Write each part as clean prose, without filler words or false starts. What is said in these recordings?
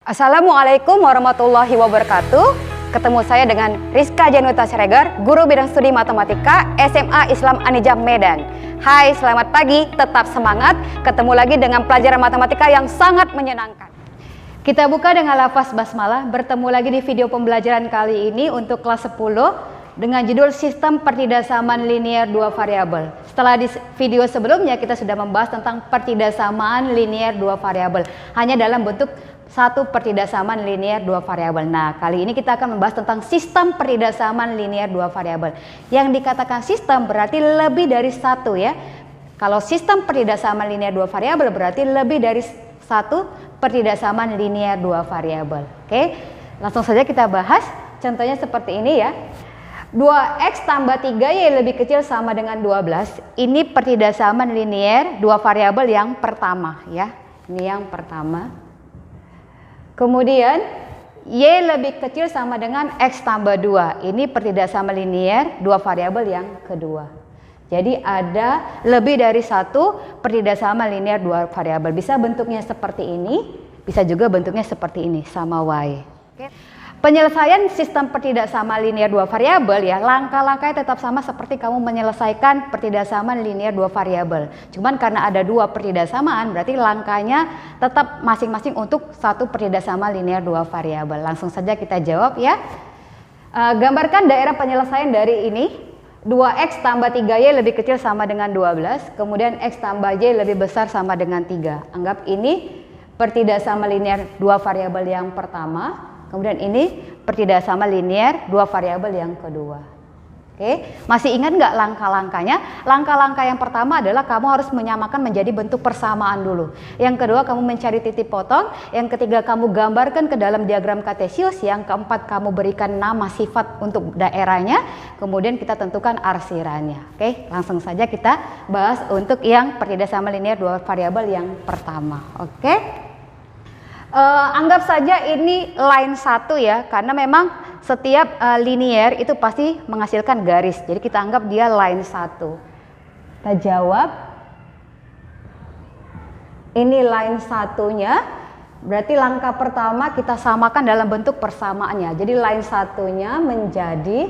Assalamualaikum warahmatullahi wabarakatuh. Ketemu saya dengan Rizka Januta Siregar, guru bidang studi matematika SMA Islam Anijam Medan. Hai, selamat pagi, tetap semangat. Ketemu lagi dengan pelajaran matematika yang sangat menyenangkan. Kita buka dengan lafaz basmalah. Bertemu lagi di video pembelajaran kali ini untuk kelas 10 dengan judul sistem pertidaksamaan linear dua variabel. Setelah di video sebelumnya kita sudah membahas tentang pertidaksamaan linear dua variabel hanya dalam bentuk satu pertidaksamaan linear dua variabel. Nah, kali ini kita akan membahas tentang sistem pertidaksamaan linear dua variabel. Yang dikatakan sistem berarti lebih dari satu ya. Kalau sistem pertidaksamaan linear dua variabel berarti lebih dari satu pertidaksamaan linear dua variabel. Oke, langsung saja kita bahas. Contohnya seperti ini ya. 2x tambah 3y lebih kecil sama dengan 12. Ini pertidaksamaan linear dua variabel yang pertama ya. Ini yang pertama. Kemudian y lebih kecil sama dengan x tambah 2. Ini pertidaksamaan linear dua variabel yang kedua. Jadi ada lebih dari satu pertidaksamaan linear dua variabel. Bisa bentuknya seperti ini, bisa juga bentuknya seperti ini sama y. Oke. Penyelesaian sistem pertidaksamaan linear dua variabel ya, langkah-langkahnya tetap sama seperti kamu menyelesaikan pertidaksamaan linear dua variabel. Cuman karena ada dua pertidaksamaan, berarti langkahnya tetap masing-masing untuk satu pertidaksamaan linear dua variabel. Langsung saja kita jawab ya. Gambarkan daerah penyelesaian dari ini. 2x tambah 3y lebih kecil sama dengan 12, kemudian x tambah y lebih besar sama dengan 3. Anggap ini pertidaksamaan linear dua variabel yang pertama. Kemudian ini pertidaksamaan linear dua variabel yang kedua. Oke, masih ingat nggak langkah-langkahnya? Langkah-langkah yang pertama adalah kamu harus menyamakan menjadi bentuk persamaan dulu. Yang kedua kamu mencari titik potong. Yang ketiga kamu gambarkan ke dalam diagram kartesius. Yang keempat kamu berikan nama sifat untuk daerahnya. Kemudian kita tentukan arsirannya. Oke, langsung saja kita bahas untuk yang pertidaksamaan linear dua variabel yang pertama. Oke. Anggap saja ini line 1 ya, karena memang setiap linear itu pasti menghasilkan garis. Jadi kita anggap dia line 1. Kita jawab. Ini line 1-nya. Berarti langkah pertama kita samakan dalam bentuk persamaannya. Jadi line 1-nya menjadi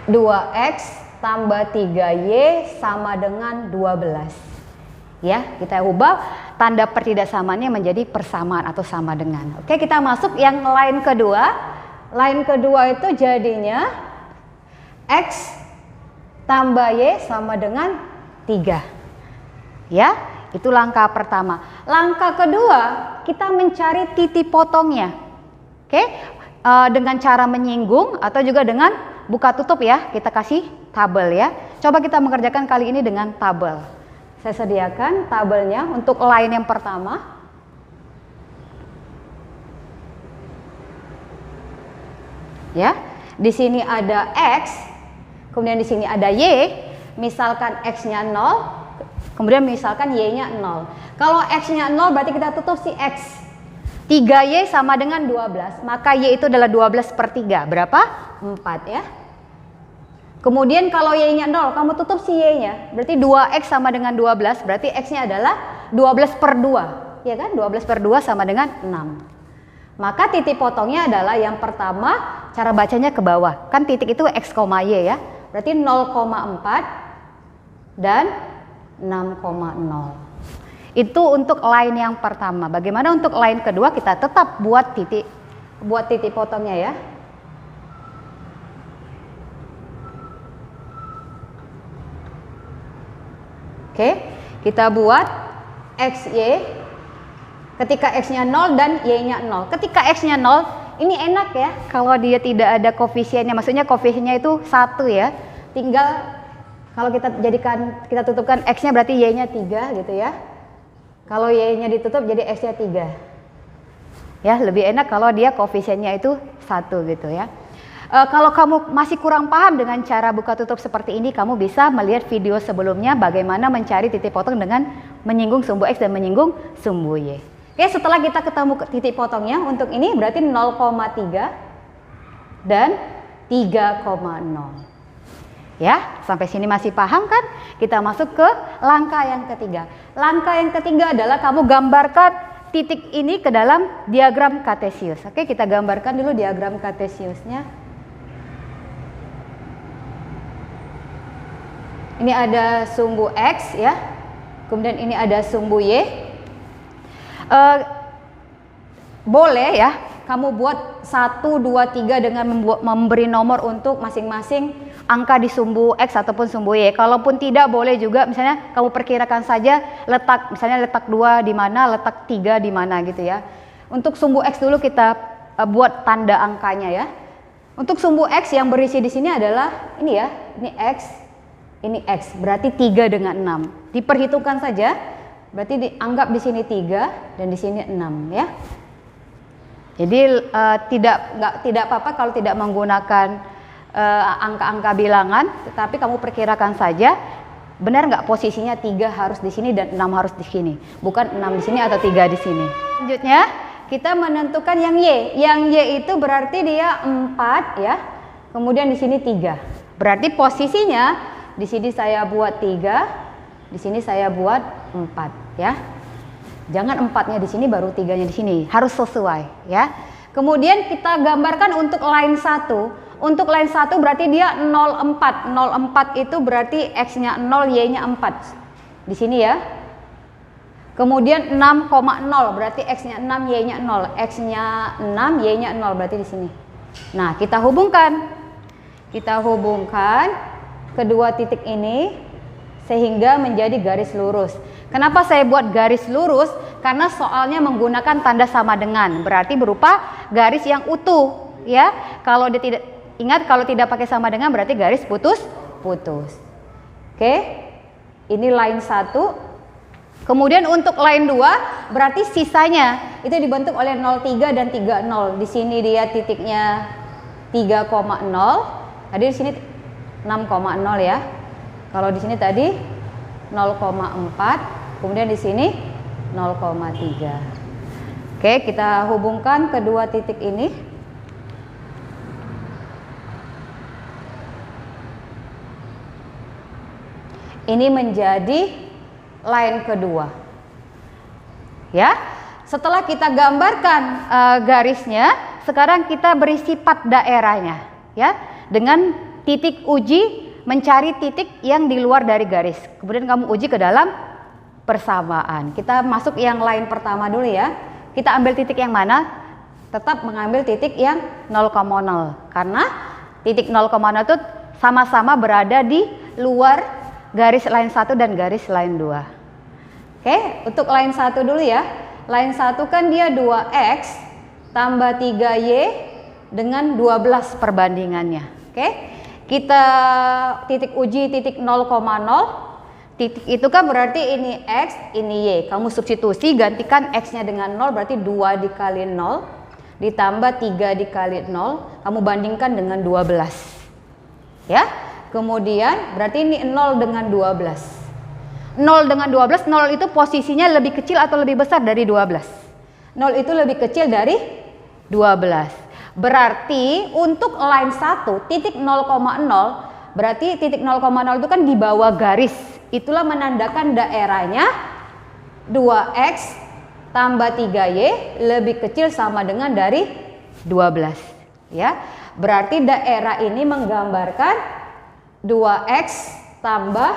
2x tambah 3y sama dengan 12. Ya, kita ubah tanda pertidaksamaannya menjadi persamaan atau sama dengan. Oke, kita masuk yang line kedua. Line kedua itu jadinya x tambah y sama dengan 3. Ya, itu langkah pertama. Langkah kedua, kita mencari titik potongnya. Oke, dengan cara menyinggung atau juga dengan buka tutup ya. Kita kasih tabel ya. Coba kita mengerjakan kali ini dengan tabel. Saya sediakan tabelnya untuk line yang pertama. Ya, di sini ada x, kemudian di sini ada y. Misalkan x-nya 0, kemudian misalkan y-nya 0. Kalau x-nya 0 berarti kita tutup si x. 3y sama dengan 12, maka y itu adalah 12 per 3. Berapa? 4 ya. Kemudian kalau y-nya 0, kamu tutup si y-nya. Berarti 2x sama dengan 12, berarti x-nya adalah 12 per 2. Ya kan? 12 per 2 sama dengan 6. Maka titik potongnya adalah yang pertama, cara bacanya ke bawah. Kan titik itu x, y ya. Berarti 0,4 dan 6,0. Itu untuk line yang pertama. Bagaimana untuk line kedua? Kita tetap buat titik potongnya ya. Oke, kita buat XY ketika X-nya 0 dan Y-nya 0. Ketika X-nya 0, ini enak ya, kalau dia tidak ada koefisiennya, maksudnya koefisiennya itu 1 ya. Tinggal kalau kita tutupkan X-nya berarti Y-nya 3 gitu ya. Kalau Y-nya ditutup jadi X-nya 3. Ya, lebih enak kalau dia koefisiennya itu 1 gitu ya. Kalau kamu masih kurang paham dengan cara buka tutup seperti ini, kamu bisa melihat video sebelumnya bagaimana mencari titik potong dengan menyinggung sumbu X dan menyinggung sumbu Y. Oke, setelah kita ketemu titik potongnya untuk ini berarti 0,3 dan 3,0. Ya, sampai sini masih paham kan? Kita masuk ke langkah yang ketiga. Langkah yang ketiga adalah kamu gambarkan titik ini ke dalam diagram kartesius. Oke, kita gambarkan dulu diagram kartesiusnya. Ini ada sumbu X ya, kemudian ini ada sumbu Y. Boleh ya, kamu buat 1, 2, 3 dengan memberi nomor untuk masing-masing angka di sumbu X ataupun sumbu Y. Kalaupun tidak, boleh juga misalnya kamu perkirakan saja letak, misalnya letak 2 di mana, letak 3 di mana gitu ya. Untuk sumbu X dulu kita buat tanda angkanya ya. Untuk sumbu X yang berisi di sini adalah ini ya, ini X. Ini X, berarti 3 dengan 6. Diperhitungkan saja, berarti dianggap di sini 3 dan di sini 6 ya. Jadi tidak apa-apa kalau tidak menggunakan angka-angka bilangan, tetapi kamu perkirakan saja benar nggak posisinya 3 harus di sini dan 6 harus di sini, bukan 6 di sini atau 3 di sini. Selanjutnya kita menentukan yang Y. Yang Y itu berarti dia 4 ya. Kemudian di sini 3. Berarti posisinya di sini saya buat 3, di sini saya buat 4 ya. Jangan 4-nya di sini baru 3-nya di sini, harus sesuai ya. Kemudian kita gambarkan untuk line 1. Untuk line 1 berarti dia 0,4. 0,4 itu berarti X-nya 0, Y-nya 4. Di sini ya. Kemudian 6,0 berarti X-nya 6, Y-nya 0. X-nya 6, Y-nya 0 berarti di sini. Nah, kita hubungkan. Kita hubungkan kedua titik ini sehingga menjadi garis lurus. Kenapa saya buat garis lurus? Karena soalnya menggunakan tanda sama dengan, berarti berupa garis yang utuh ya. Kalau dia tidak, ingat kalau tidak pakai sama dengan berarti garis putus-putus. Oke, ini line 1. Kemudian untuk line 2 berarti sisanya itu dibentuk oleh 03 dan 30. Di sini dia titiknya 3,0. Tadi di sini 6,0 ya. Kalau di sini tadi 0,4, kemudian di sini 0,3. Oke, kita hubungkan kedua titik ini. Ini menjadi line kedua. Ya. Setelah kita gambarkan garisnya, sekarang kita beri sifat daerahnya ya. Dengan titik uji mencari titik yang di luar dari garis. Kemudian kamu uji ke dalam persamaan. Kita masuk yang line pertama dulu ya. Kita ambil titik yang mana? Tetap mengambil titik yang 0,0. Karena titik 0,0 itu sama-sama berada di luar garis line 1 dan garis line 2. Oke, untuk line 1 dulu ya. Line 1 kan dia 2X tambah 3Y dengan 12 perbandingannya. Oke. Kita titik uji titik 0,0. Titik itu kan berarti ini X, ini Y. Kamu substitusi, gantikan X-nya dengan 0, berarti 2 dikali 0 ditambah 3 dikali 0. Kamu bandingkan dengan 12. Ya. Kemudian berarti ini 0 dengan 12. 0 dengan 12, 0 itu posisinya lebih kecil atau lebih besar dari 12? 0 itu lebih kecil dari 12. Berarti untuk line 1 titik 0,0 berarti titik 0,0 itu kan di bawah garis. Itulah menandakan daerahnya 2X tambah 3Y lebih kecil sama dengan dari 12 ya. Berarti daerah ini menggambarkan 2X tambah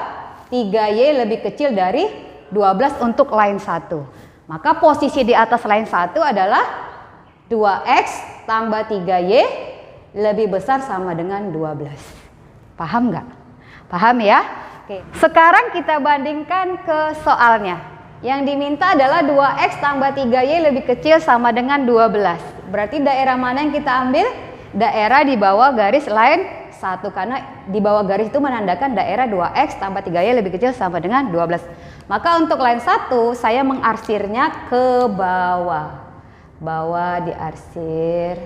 3Y lebih kecil dari 12 untuk line 1. Maka posisi di atas line 1 adalah 2X tambah 3Y lebih besar sama dengan 12. Paham nggak? Paham ya? Oke. Sekarang kita bandingkan ke soalnya. Yang diminta adalah 2X tambah 3Y lebih kecil sama dengan 12. Berarti daerah mana yang kita ambil? Daerah di bawah garis line 1. Karena di bawah garis itu menandakan daerah 2X tambah 3Y lebih kecil sama dengan 12. Maka untuk line 1 saya mengarsirnya ke bawah. Bawah diarsir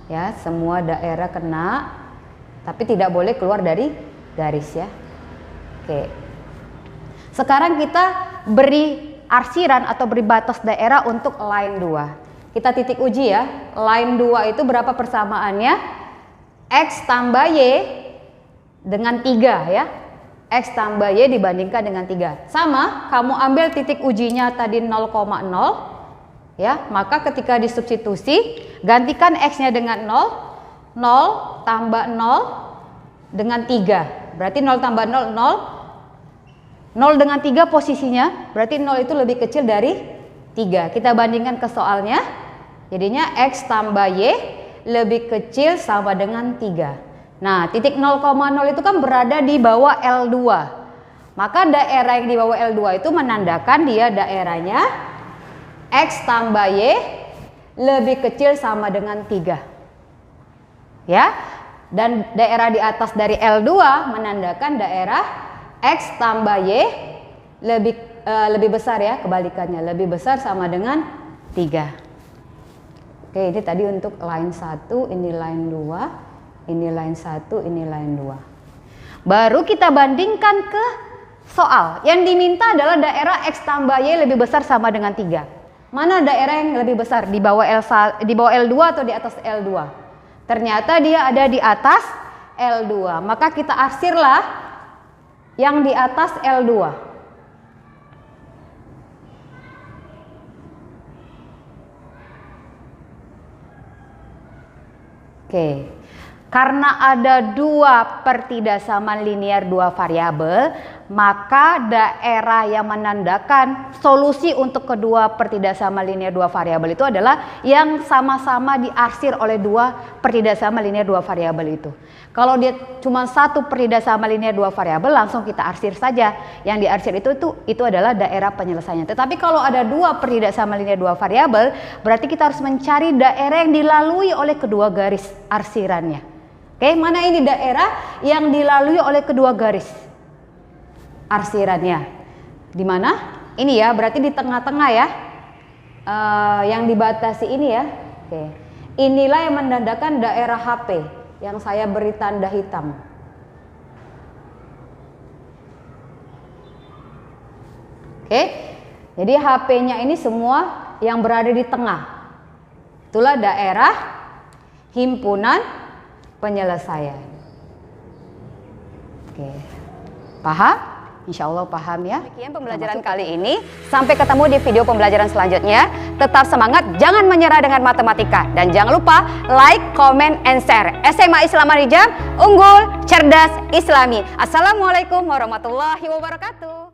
ya, semua daerah kena, tapi tidak boleh keluar dari garis ya. Oke, sekarang kita beri arsiran atau beri batas daerah untuk line 2. Kita titik uji ya. Line 2 itu berapa persamaannya? X tambah Y dengan 3 ya. X tambah Y dibandingkan dengan 3. Sama, kamu ambil titik ujinya tadi 0,0 ya, maka ketika disubstitusi gantikan X-nya dengan 0, 0 tambah 0 dengan 3. Berarti 0 tambah 0, 0. 0 dengan 3 posisinya, berarti 0 itu lebih kecil dari 3. Kita bandingkan ke soalnya, jadinya X tambah Y lebih kecil sama dengan 3. Nah, titik 0,0 itu kan berada di bawah L2. Maka daerah yang di bawah L2 itu menandakan dia daerahnya X tambah Y lebih kecil sama dengan 3. Ya. Dan daerah di atas dari L2 menandakan daerah X tambah Y lebih besar ya, kebalikannya. Lebih besar sama dengan 3. Oke, ini tadi untuk line 1, ini line 2. Ini line 1, ini line 2. Baru kita bandingkan ke soal. Yang diminta adalah daerah X tambah Y lebih besar sama dengan 3. Mana daerah yang lebih besar? Di bawah L2 atau di atas L2? Ternyata dia ada di atas L2. Maka kita arsirlah yang di atas L2. Oke. Karena ada dua pertidasaman linear dua variabel, maka daerah yang menandakan solusi untuk kedua pertidasaman linear dua variabel itu adalah yang sama-sama diarsir oleh dua pertidasaman linear dua variabel itu. Kalau dia cuma satu pertidasaman linear dua variabel, langsung kita arsir saja. Yang diarsir itu adalah daerah penyelesaiannya. Tetapi kalau ada dua pertidasaman linear dua variabel, berarti kita harus mencari daerah yang dilalui oleh kedua garis arsirannya. Oke, mana ini daerah yang dilalui oleh kedua garis arsirannya? Di mana? Ini ya, berarti di tengah-tengah ya. Yang dibatasi ini ya. Oke. Inilah yang menandakan daerah HP yang saya beri tanda hitam. Oke. Jadi HP-nya ini semua yang berada di tengah. Itulah daerah himpunan penyelesaian. Oke, paham? Insya Allah paham ya. Demikian pembelajaran kali ini. Sampai ketemu di video pembelajaran selanjutnya. Tetap semangat, jangan menyerah dengan matematika. Dan jangan lupa like, comment, and share. SMA Islam Anijam, unggul, cerdas, islami. Assalamualaikum warahmatullahi wabarakatuh.